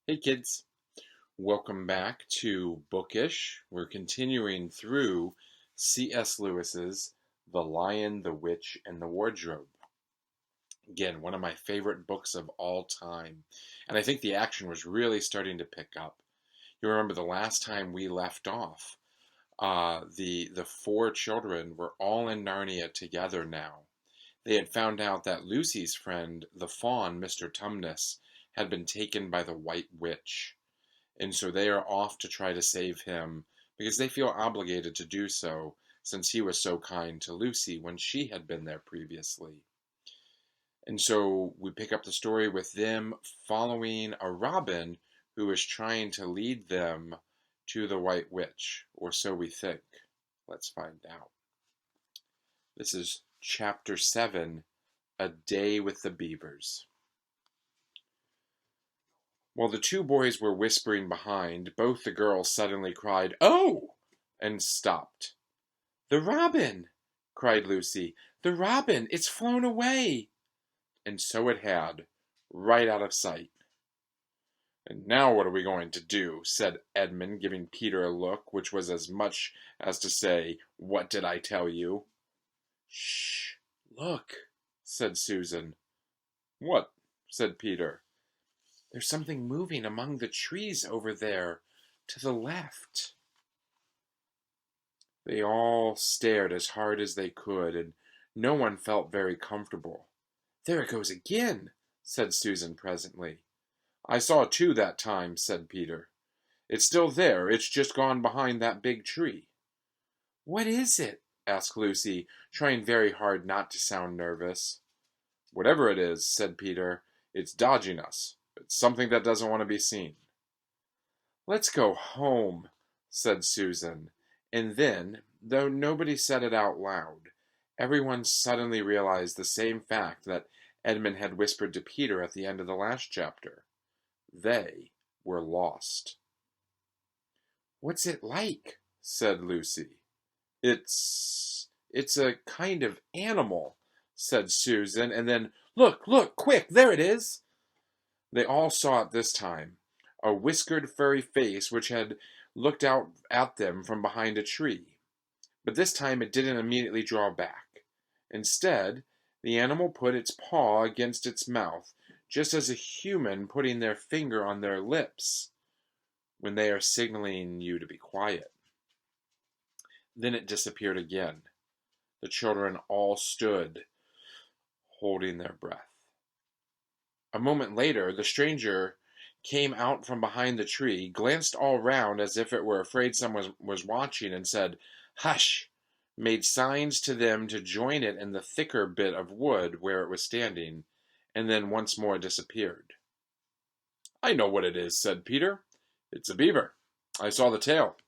Hey kids, welcome back to Bookish. We're continuing through C.S. Lewis's The Lion, the Witch, and the Wardrobe. Again, one of my favorite books of all time. And I think the action was really starting to pick up. You remember the last time we left off, the four children were all in Narnia together now. They had found out that Lucy's friend, the fawn, Mr. Tumnus, had been taken by the White Witch. And so they are off to try to save him because they feel obligated to do so since he was so kind to Lucy when she had been there previously. And so we pick up the story with them following a robin who is trying to lead them to the White Witch, or so we think. Let's find out. This is chapter 7, A Day with the Beavers. While the two boys were whispering behind, both the girls suddenly cried, "Oh!" and stopped. "The robin!" cried Lucy. "The robin! It's flown away!" And so it had, right out of sight. "And now what are we going to do?" said Edmund, giving Peter a look which was as much as to say, "What did I tell you?" "Shh! Look!" said Susan. "What?" said Peter. "There's something moving among the trees over there, to the left." They all stared as hard as they could, and no one felt very comfortable. "There it goes again," said Susan presently. "I saw two that time," said Peter. "It's still there, it's just gone behind that big tree." "What is it?" asked Lucy, trying very hard not to sound nervous. "Whatever it is," said Peter, "it's dodging us. It's something that doesn't want to be seen." "Let's go home," said Susan. And then, though nobody said it out loud, everyone suddenly realized the same fact that Edmund had whispered to Peter at the end of the last chapter. They were lost. "What's it like?" said Lucy. It's a kind of animal," said Susan, and then, look, quick, there it is." They all saw it this time, a whiskered furry face which had looked out at them from behind a tree. But this time it didn't immediately draw back. Instead, the animal put its paw against its mouth, just as a human putting their finger on their lips when they are signaling you to be quiet. Then it disappeared again. The children all stood, holding their breath. A moment later, the stranger came out from behind the tree, glanced all round as if it were afraid someone was watching, and said, "Hush!" made signs to them to join it in the thicker bit of wood where it was standing, and then once more disappeared. "I know what it is," said Peter. "It's a beaver. I saw the tail."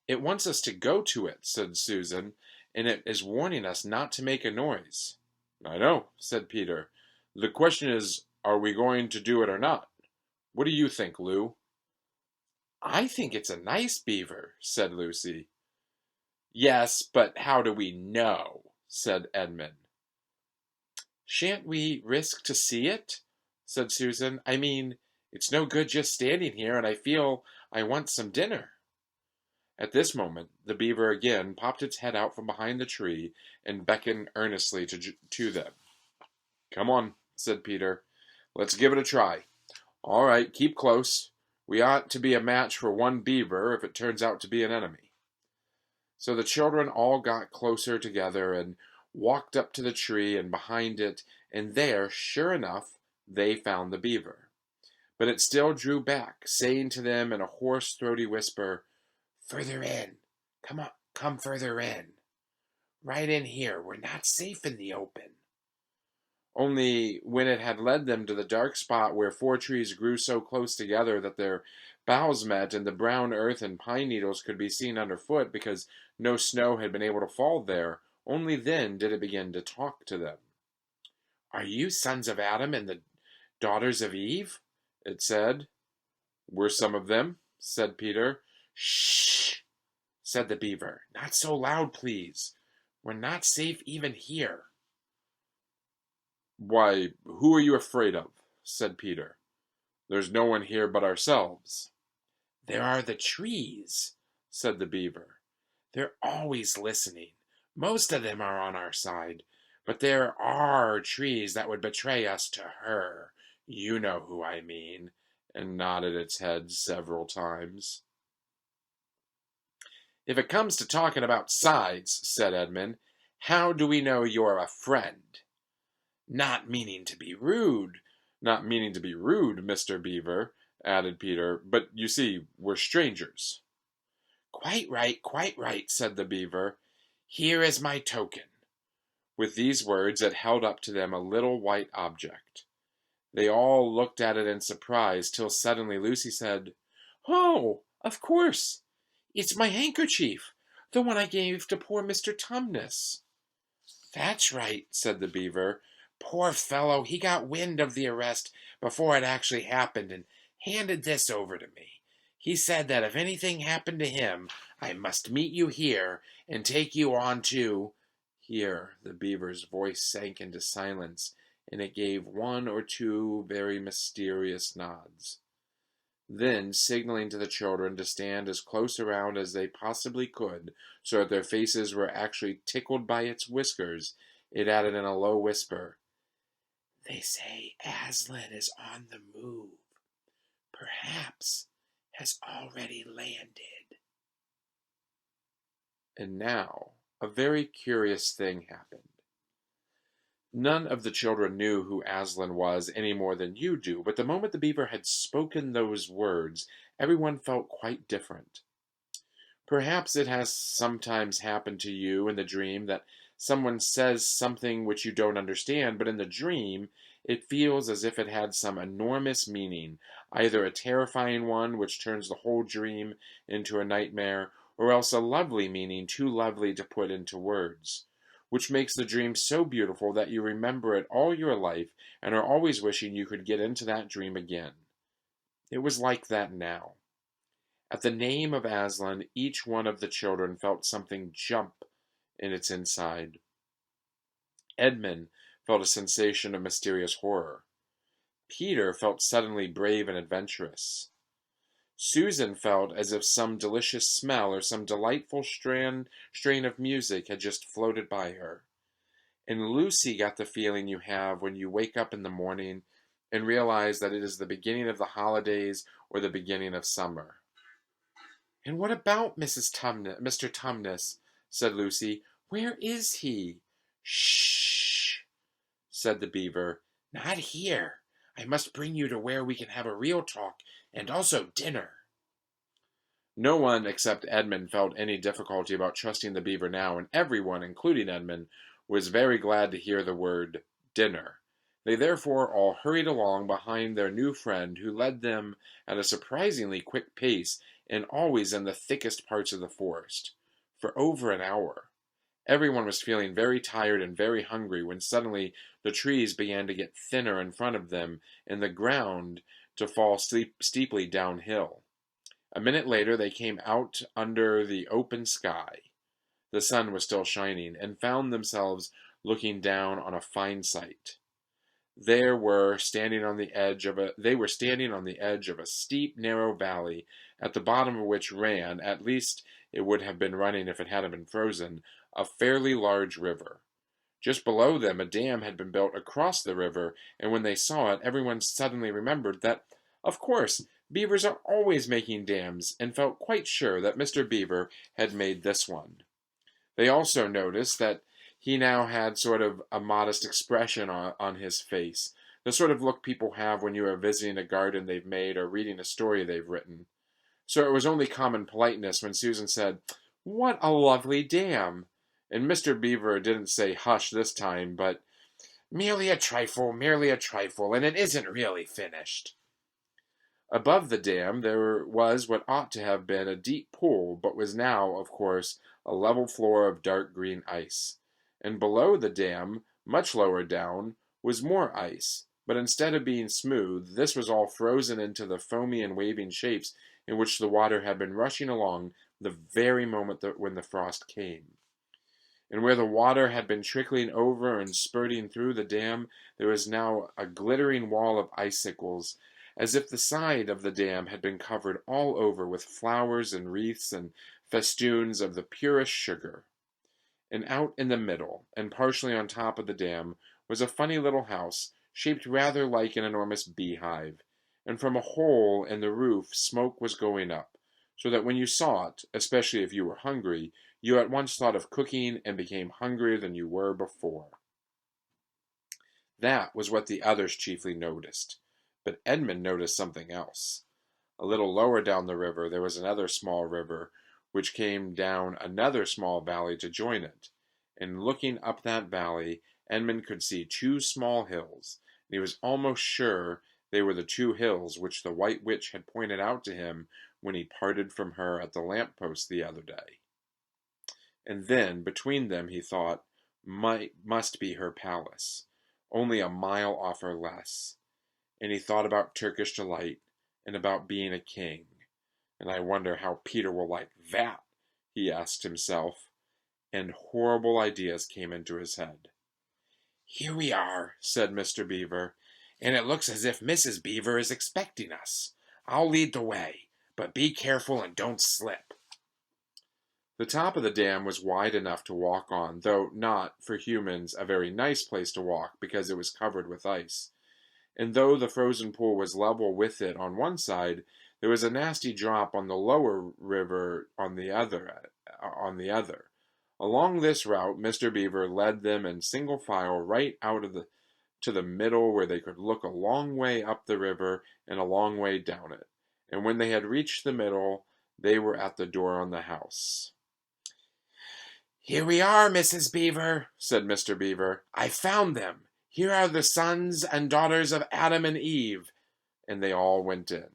"It wants us to go to it," said Susan, "and it is warning us not to make a noise." "I know," said Peter. "The question is, are we going to do it or not? What do you think, Lou?" "I think it's a nice beaver," said Lucy. "Yes, but how do we know?" said Edmund. "Shan't we risk to see it?" said Susan. "I mean, it's no good just standing here, and I feel I want some dinner." At this moment, the beaver again popped its head out from behind the tree and beckoned earnestly to them. "Come on," said Peter. "Let's give it a try. All right, keep close. We ought to be a match for one beaver if it turns out to be an enemy." So the children all got closer together and walked up to the tree and behind it, and there, sure enough, they found the beaver. But it still drew back, saying to them in a hoarse, throaty whisper, "Further in. Come on, come further in. Right in here. We're not safe in the open." Only when it had led them to the dark spot where four trees grew so close together that their boughs met and the brown earth and pine needles could be seen underfoot because no snow had been able to fall there, only then did it begin to talk to them. "Are you sons of Adam and the daughters of Eve?" it said. "We're some of them," said Peter. "Shh!" said the beaver. "Not so loud, please. We're not safe even here." "Why, who are you afraid of?" said Peter. There's no one here but ourselves." "There are the trees," said the beaver. "They're always listening. Most of them are on our side, but there are trees that would betray us to her. You know who I mean," and nodded its head several times. "If it comes to talking about sides," said Edmund, "how do we know you're a friend?" "Not meaning to be rude, Mr. Beaver," added Peter, "but you see, we're strangers." Quite right," said the beaver. "Here is my token." With these words it held up to them a little white object. They all looked at it in surprise, till suddenly Lucy said, "Oh, of course! It's my handkerchief, the one I gave to poor Mr. Tumnus." "That's right," said the beaver. "Poor fellow, he got wind of the arrest before it actually happened and handed this over to me. He said that if anything happened to him, I must meet you here and take you on to—" Here the beaver's voice sank into silence, and it gave one or two very mysterious nods. Then, signaling to the children to stand as close around as they possibly could, so that their faces were actually tickled by its whiskers, it added in a low whisper, "They say Aslan is on the move. Perhaps has already landed." And now, a very curious thing happened. None of the children knew who Aslan was any more than you do, but the moment the beaver had spoken those words, everyone felt quite different. Perhaps it has sometimes happened to you in the dream that someone says something which you don't understand, but in the dream it feels as if it had some enormous meaning, either a terrifying one which turns the whole dream into a nightmare, or else a lovely meaning too lovely to put into words, which makes the dream so beautiful that you remember it all your life and are always wishing you could get into that dream again. It was like that now. At the name of Aslan, each one of the children felt something jump in its inside. Edmund felt a sensation of mysterious horror. Peter felt suddenly brave and adventurous. Susan felt as if some delicious smell or some delightful strain of music had just floated by her. And Lucy got the feeling you have when you wake up in the morning and realize that it is the beginning of the holidays or the beginning of summer. "And what about Mr. Tumnus?" said Lucy. "Where is he?" "Shh!" said the beaver. "Not here. I must bring you to where we can have a real talk and also dinner." No one except Edmund felt any difficulty about trusting the beaver now, and everyone, including Edmund, was very glad to hear the word dinner. They therefore all hurried along behind their new friend, who led them at a surprisingly quick pace and always in the thickest parts of the forest, for over an hour. Everyone was feeling very tired and very hungry when suddenly the trees began to get thinner in front of them and the ground to fall steeply downhill. A minute later they came out under the open sky. The sun was still shining, and found themselves looking down on a fine sight. They were standing on the edge of a steep, narrow valley, at the bottom of which ran, at least it would have been running if it hadn't been frozen, a fairly large river. Just below them a dam had been built across the river, and when they saw it, everyone suddenly remembered that, of course, beavers are always making dams, and felt quite sure that Mr. Beaver had made this one. They also noticed that he now had sort of a modest expression on his face, the sort of look people have when you are visiting a garden they've made or reading a story they've written. So it was only common politeness when Susan said, "What a lovely dam!" And Mr. Beaver didn't say hush this time, but merely a trifle, and it isn't really finished." Above the dam there was what ought to have been a deep pool, but was now, of course, a level floor of dark green ice. And below the dam, much lower down, was more ice, but instead of being smooth, this was all frozen into the foamy and waving shapes in which the water had been rushing along the very moment when the frost came. And where the water had been trickling over and spurting through the dam, there was now a glittering wall of icicles, as if the side of the dam had been covered all over with flowers and wreaths and festoons of the purest sugar. And out in the middle, and partially on top of the dam, was a funny little house, shaped rather like an enormous beehive, and from a hole in the roof smoke was going up, so that when you saw it, especially if you were hungry, you at once thought of cooking and became hungrier than you were before. That was what the others chiefly noticed, but Edmund noticed something else. A little lower down the river there was another small river, which came down another small valley to join it, and looking up that valley, Edmund could see two small hills, and he was almost sure they were the two hills which the White Witch had pointed out to him when he parted from her at the lamp-post the other day. And then, between them, he thought, must be her palace, only a mile off or less. And he thought about Turkish delight, and about being a king. And I wonder how Peter will like that, he asked himself, and horrible ideas came into his head. Here we are, said Mr. Beaver, and it looks as if Mrs. Beaver is expecting us. I'll lead the way, but be careful and don't slip. The top of the dam was wide enough to walk on, though not, for humans, a very nice place to walk because it was covered with ice. And though the frozen pool was level with it on one side, there was a nasty drop on the lower river on the other. Along this route, Mr. Beaver led them in single file right out of to the middle, where they could look a long way up the river and a long way down it. And when they had reached the middle, they were at the door on the house. Here we are, Mrs. Beaver, said Mr. Beaver. I found them. Here are the sons and daughters of Adam and Eve. And they all went in.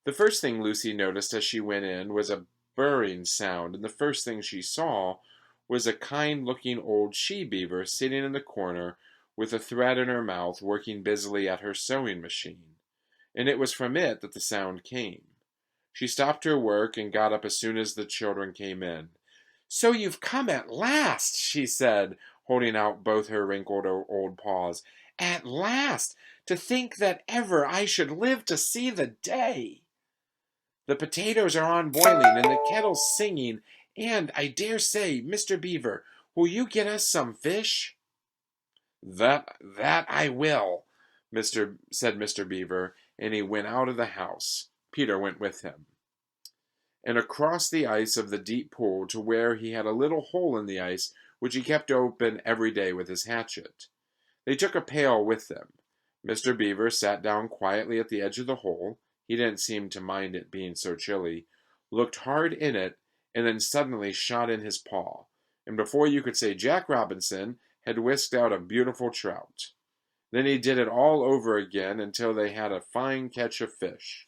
The first thing Lucy noticed as she went in was a burring sound, and the first thing she saw was a kind-looking old she-beaver sitting in the corner with a thread in her mouth, working busily at her sewing machine. And it was from it that the sound came. She stopped her work and got up as soon as the children came in. So you've come at last, she said, holding out both her wrinkled old paws. At last! To think that ever I should live to see the day! The potatoes are on boiling and the kettle's singing, and I dare say, Mr. Beaver, will you get us some fish? That I will, said Mr. Beaver, and he went out of the house. Peter went with him, and across the ice of the deep pool to where he had a little hole in the ice which he kept open every day with his hatchet. They took a pail with them. Mr. Beaver sat down quietly at the edge of the hole. He didn't seem to mind it being so chilly, looked hard in it, and then suddenly shot in his paw, and before you could say Jack Robinson, had whisked out a beautiful trout. Then he did it all over again until they had a fine catch of fish.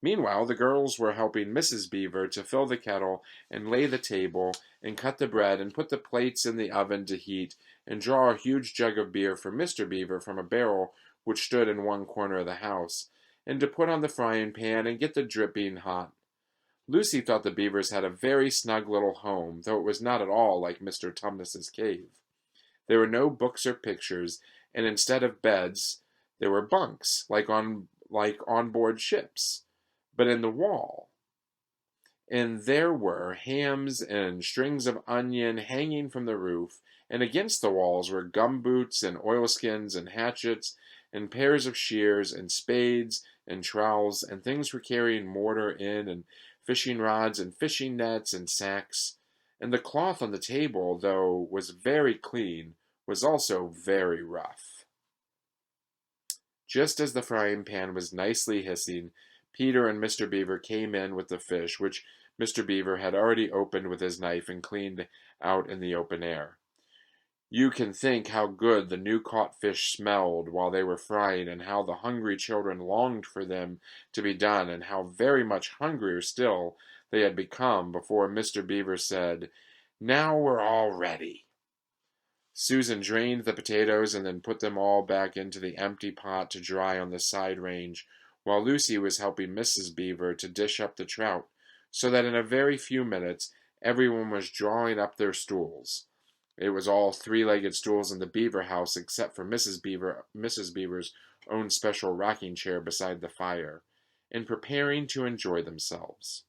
Meanwhile, the girls were helping Mrs. Beaver to fill the kettle and lay the table and cut the bread and put the plates in the oven to heat and draw a huge jug of beer for Mr. Beaver from a barrel which stood in one corner of the house, and to put on the frying pan and get the dripping hot. Lucy thought the Beavers had a very snug little home, though it was not at all like Mr. Tumnus's cave. There were no books or pictures, and instead of beds, there were bunks, like on board ships, but in the wall. And there were hams and strings of onion hanging from the roof, and against the walls were gumboots and oilskins and hatchets and pairs of shears and spades and trowels and things for carrying mortar in and fishing rods and fishing nets and sacks. And the cloth on the table, though was very clean, was also very rough. Just as the frying pan was nicely hissing, Peter and Mr. Beaver came in with the fish, which Mr. Beaver had already opened with his knife and cleaned out in the open air. You can think how good the new-caught fish smelled while they were frying, and how the hungry children longed for them to be done, and how very much hungrier still they had become before Mr. Beaver said, "Now we're all ready." Susan drained the potatoes and then put them all back into the empty pot to dry on the side range, while Lucy was helping Mrs. Beaver to dish up the trout, so that in a very few minutes everyone was drawing up their stools. It was all three-legged stools in the Beaver house except for Mrs. Beaver's own special rocking chair beside the fire, and preparing to enjoy themselves.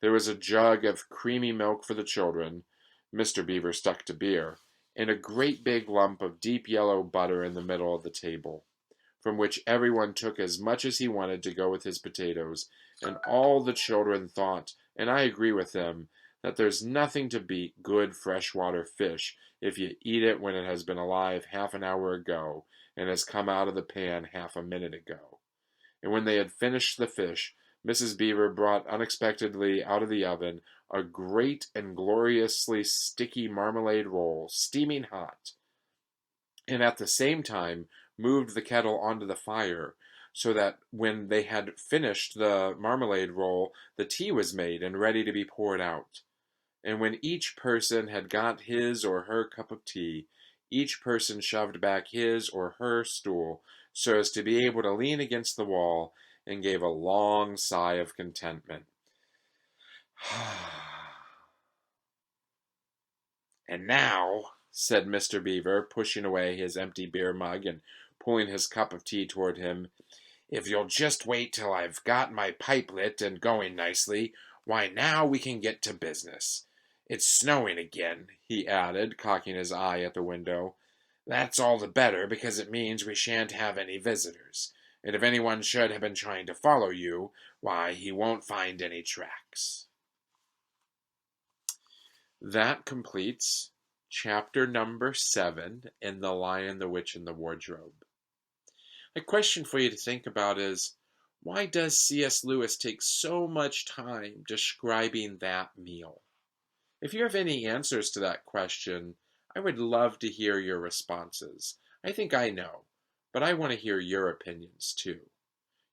There was a jug of creamy milk for the children, Mr. Beaver stuck to beer, and a great big lump of deep yellow butter in the middle of the table, from which everyone took as much as he wanted to go with his potatoes, and all the children thought, and I agree with them, that there's nothing to beat good freshwater fish if you eat it when it has been alive half an hour ago and has come out of the pan half a minute ago. And when they had finished the fish, Mrs. Beaver brought unexpectedly out of the oven a great and gloriously sticky marmalade roll, steaming hot, and at the same time moved the kettle onto the fire, so that when they had finished the marmalade roll, the tea was made and ready to be poured out. And when each person had got his or her cup of tea, each person shoved back his or her stool so as to be able to lean against the wall, and gave a long sigh of contentment. "And now," said Mr. Beaver, pushing away his empty beer mug and pulling his cup of tea toward him, "if you'll just wait till I've got my pipe lit and going nicely, why now we can get to business. It's snowing again," he added, cocking his eye at the window. "That's all the better, because it means we shan't have any visitors, and if anyone should have been trying to follow you, why, he won't find any tracks." That completes chapter number 7 in The Lion, the Witch, and the Wardrobe. A question for you to think about is, why does C.S. Lewis take so much time describing that meal? If you have any answers to that question, I would love to hear your responses. I think I know, but I want to hear your opinions too.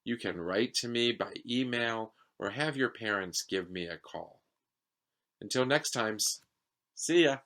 You can write to me by email or have your parents give me a call. Until next time, see ya.